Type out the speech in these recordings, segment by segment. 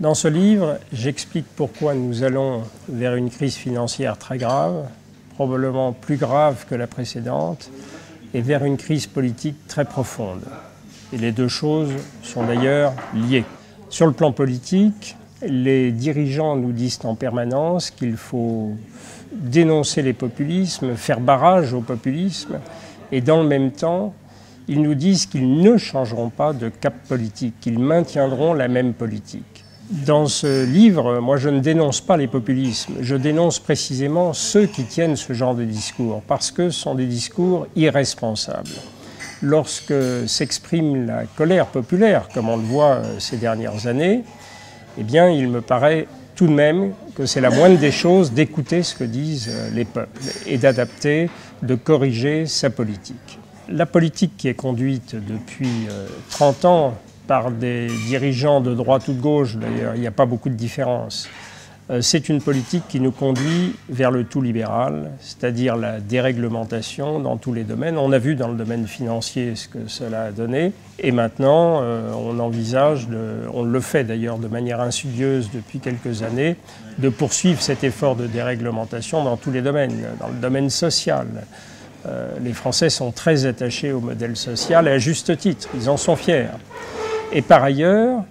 Dans ce livre, j'explique pourquoi nous allons vers une crise financière très grave, probablement plus grave que la précédente, et vers une crise politique très profonde. Et les deux choses sont d'ailleurs liées. Sur le plan politique, les dirigeants nous disent en permanence qu'il faut dénoncer les populismes, faire barrage au populisme, et dans le même temps, ils nous disent qu'ils ne changeront pas de cap politique, qu'ils maintiendront la même politique. Dans ce livre, moi je ne dénonce pas les populismes, je dénonce précisément ceux qui tiennent ce genre de discours, parce que ce sont des discours irresponsables. Lorsque s'exprime la colère populaire, comme on le voit ces dernières années, eh bien il me paraît tout de même que c'est la moindre des choses d'écouter ce que disent les peuples et d'adapter, de corriger sa politique. La politique qui est conduite depuis 30 ans par des dirigeants de droite ou de gauche, d'ailleurs, il n'y a pas beaucoup de différence. C'est une politique qui nous conduit vers le tout libéral, c'est-à-dire la déréglementation dans tous les domaines. On a vu dans le domaine financier ce que cela a donné. Et maintenant, on envisage, on le fait d'ailleurs de manière insidieuse depuis quelques années, de poursuivre cet effort de déréglementation dans tous les domaines, dans le domaine social. Les Français sont très attachés au modèle social, et à juste titre, ils en sont fiers. Et par ailleurs,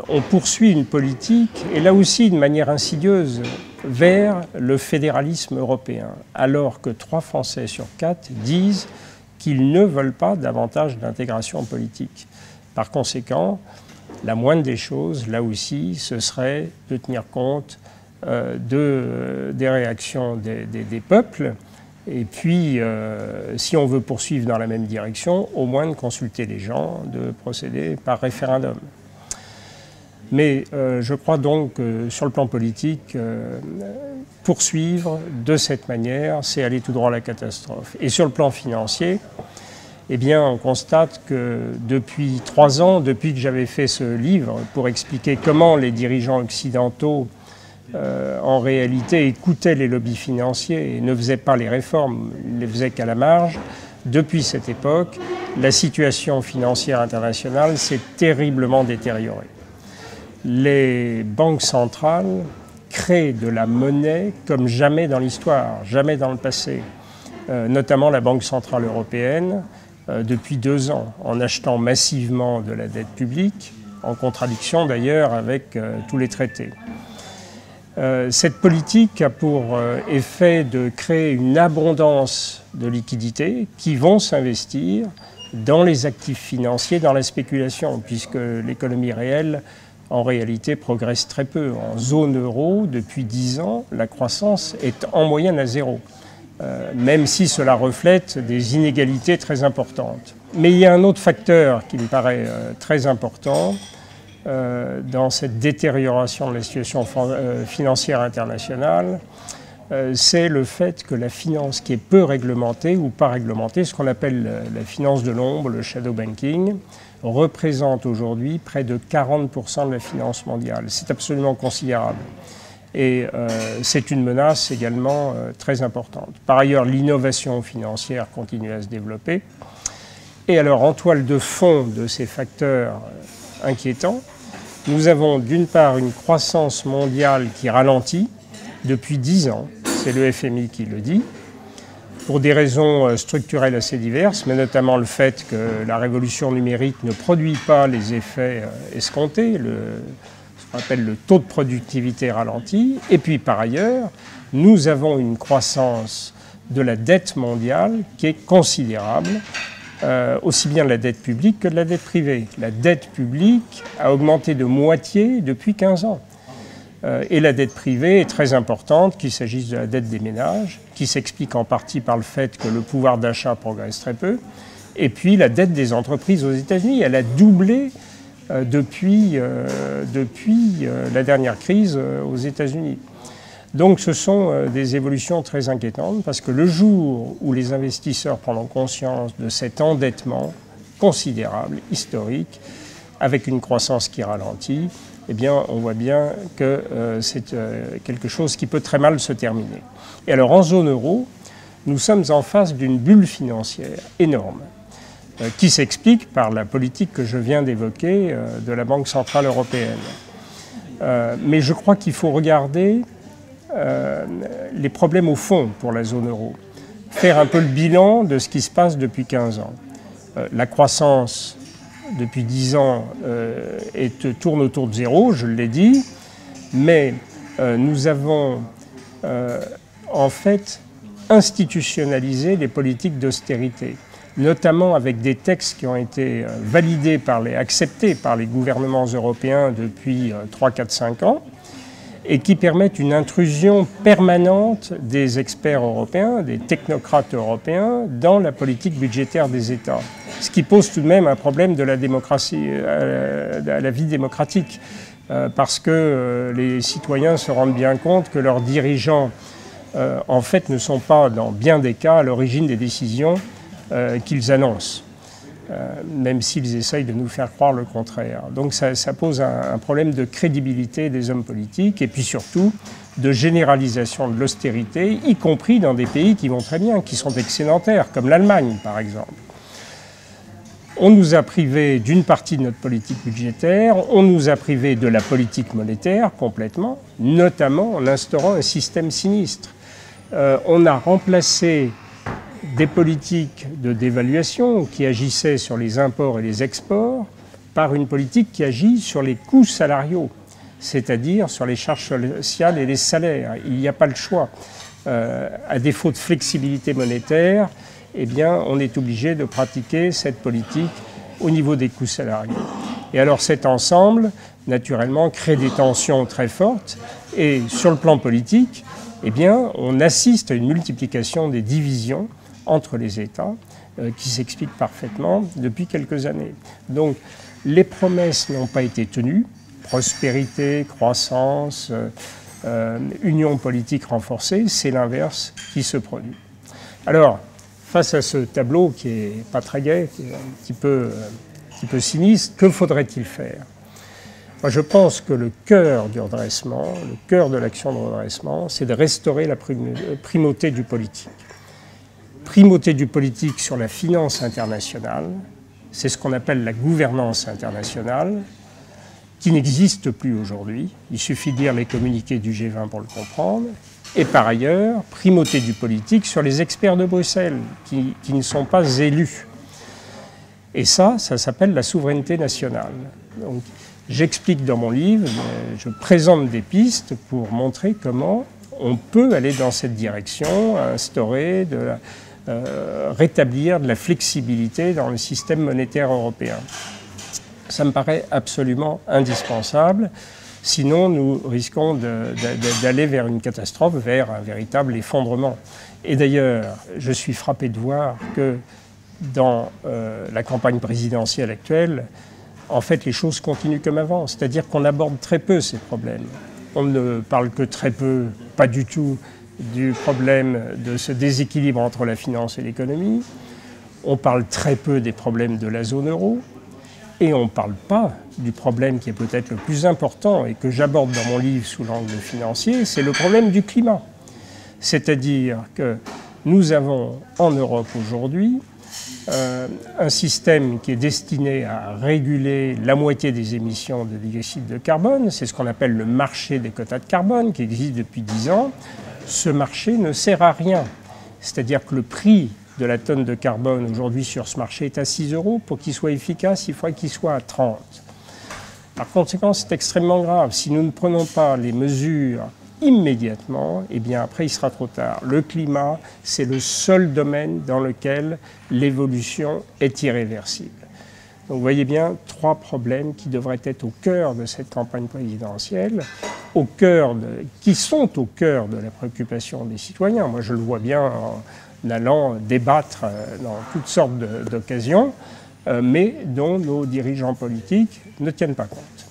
on poursuit une politique, et là aussi de manière insidieuse, vers le fédéralisme européen, alors que 3 Français sur 4 disent qu'ils ne veulent pas davantage d'intégration politique. Par conséquent, la moindre des choses, là aussi, ce serait de tenir compte des réactions des peuples, et puis, si on veut poursuivre dans la même direction, au moins de consulter les gens, de procéder par référendum. Mais je crois donc que sur le plan politique, poursuivre de cette manière, c'est aller tout droit à la catastrophe. Et sur le plan financier, eh bien, on constate que depuis 3 ans, depuis que j'avais fait ce livre pour expliquer comment les dirigeants occidentaux en réalité écoutaient les lobbies financiers et ne faisaient pas les réformes, ils ne les faisaient qu'à la marge. Depuis cette époque, la situation financière internationale s'est terriblement détériorée. Les banques centrales créent de la monnaie comme jamais dans l'histoire, jamais dans le passé, notamment la Banque centrale européenne, depuis 2 ans, en achetant massivement de la dette publique, en contradiction d'ailleurs avec tous les traités. Cette politique a pour effet de créer une abondance de liquidités qui vont s'investir dans les actifs financiers, dans la spéculation, puisque l'économie réelle, en réalité, progresse très peu. En zone euro, depuis 10 ans, la croissance est en moyenne à 0, même si cela reflète des inégalités très importantes. Mais il y a un autre facteur qui me paraît très important, dans cette détérioration de la situation financière internationale, c'est le fait que la finance qui est peu réglementée ou pas réglementée, ce qu'on appelle la finance de l'ombre, le shadow banking, représente aujourd'hui près de 40% de la finance mondiale. C'est absolument considérable. Et c'est une menace également très importante. Par ailleurs, l'innovation financière continue à se développer. Et alors, en toile de fond de ces facteurs inquiétants, nous avons d'une part une croissance mondiale qui ralentit depuis 10 ans, c'est le FMI qui le dit, pour des raisons structurelles assez diverses, mais notamment le fait que la révolution numérique ne produit pas les effets escomptés, ce qu'on appelle le taux de productivité ralenti. Et puis par ailleurs, nous avons une croissance de la dette mondiale qui est considérable, aussi bien de la dette publique que de la dette privée. La dette publique a augmenté de moitié depuis 15 ans. Et la dette privée est très importante, qu'il s'agisse de la dette des ménages, qui s'explique en partie par le fait que le pouvoir d'achat progresse très peu, et puis la dette des entreprises aux États-Unis. Elle a doublé depuis la dernière crise aux États-Unis. Donc ce sont des évolutions très inquiétantes parce que le jour où les investisseurs prendront conscience de cet endettement considérable, historique, avec une croissance qui ralentit, eh bien on voit bien que c'est quelque chose qui peut très mal se terminer. Et alors en zone euro, nous sommes en face d'une bulle financière énorme qui s'explique par la politique que je viens d'évoquer de la Banque centrale européenne. Mais je crois qu'il faut regarder les problèmes au fond pour la zone euro. Faire un peu le bilan de ce qui se passe depuis 15 ans. La croissance, depuis 10 ans, tourne autour de zéro, je l'ai dit, mais nous avons en fait institutionnalisé les politiques d'austérité, notamment avec des textes qui ont été validés, acceptés par les gouvernements européens depuis 3, 4, 5 ans, et qui permettent une intrusion permanente des experts européens, des technocrates européens, dans la politique budgétaire des États. Ce qui pose tout de même un problème de la démocratie, à la vie démocratique, parce que les citoyens se rendent bien compte que leurs dirigeants, en fait, ne sont pas, dans bien des cas, à l'origine des décisions qu'ils annoncent. Même s'ils essayent de nous faire croire le contraire. Donc ça pose un problème de crédibilité des hommes politiques et puis surtout de généralisation de l'austérité, y compris dans des pays qui vont très bien, qui sont excédentaires, comme l'Allemagne par exemple. On nous a privés d'une partie de notre politique budgétaire, on nous a privés de la politique monétaire complètement, notamment en instaurant un système sinistre. On a remplacé des politiques de dévaluation qui agissaient sur les imports et les exports par une politique qui agit sur les coûts salariaux, c'est-à-dire sur les charges sociales et les salaires. Il n'y a pas le choix. À défaut de flexibilité monétaire, eh bien, on est obligé de pratiquer cette politique au niveau des coûts salariaux. Et alors cet ensemble, naturellement, crée des tensions très fortes. Et sur le plan politique, eh bien, on assiste à une multiplication des divisions entre les États, qui s'explique parfaitement depuis quelques années. Donc, les promesses n'ont pas été tenues, prospérité, croissance, union politique renforcée, c'est l'inverse qui se produit. Alors, face à ce tableau qui n'est pas très gai, qui est un petit peu sinistre, que faudrait-il faire? Moi, je pense que le cœur du redressement, le cœur de l'action de redressement, c'est de restaurer la primauté du politique. Primauté du politique sur la finance internationale, c'est ce qu'on appelle la gouvernance internationale, qui n'existe plus aujourd'hui. Il suffit de lire les communiqués du G20 pour le comprendre. Et par ailleurs, primauté du politique sur les experts de Bruxelles, qui ne sont pas élus. Et ça s'appelle la souveraineté nationale. Donc, j'explique dans mon livre, je présente des pistes pour montrer comment on peut aller dans cette direction, instaurer rétablir de la flexibilité dans le système monétaire européen. Ça me paraît absolument indispensable, sinon nous risquons d'aller vers une catastrophe, vers un véritable effondrement. Et d'ailleurs, je suis frappé de voir que dans la campagne présidentielle actuelle, en fait, les choses continuent comme avant, c'est-à-dire qu'on aborde très peu ces problèmes. On ne parle que très peu, pas du tout, du problème de ce déséquilibre entre la finance et l'économie. On parle très peu des problèmes de la zone euro. Et on ne parle pas du problème qui est peut-être le plus important et que j'aborde dans mon livre sous l'angle financier, c'est le problème du climat. C'est-à-dire que nous avons en Europe aujourd'hui un système qui est destiné à réguler la moitié des émissions de dioxyde de carbone. C'est ce qu'on appelle le marché des quotas de carbone qui existe depuis 10 ans. Ce marché ne sert à rien. C'est-à-dire que le prix de la tonne de carbone aujourd'hui sur ce marché est à 6 €. Pour qu'il soit efficace, il faudrait qu'il soit à 30. Par conséquent, c'est extrêmement grave. Si nous ne prenons pas les mesures immédiatement, eh bien après il sera trop tard. Le climat, c'est le seul domaine dans lequel l'évolution est irréversible. Donc vous voyez bien, 3 problèmes qui devraient être au cœur de cette campagne présidentielle, qui sont au cœur de la préoccupation des citoyens. Moi je le vois bien en allant débattre dans toutes sortes d'occasions, mais dont nos dirigeants politiques ne tiennent pas compte.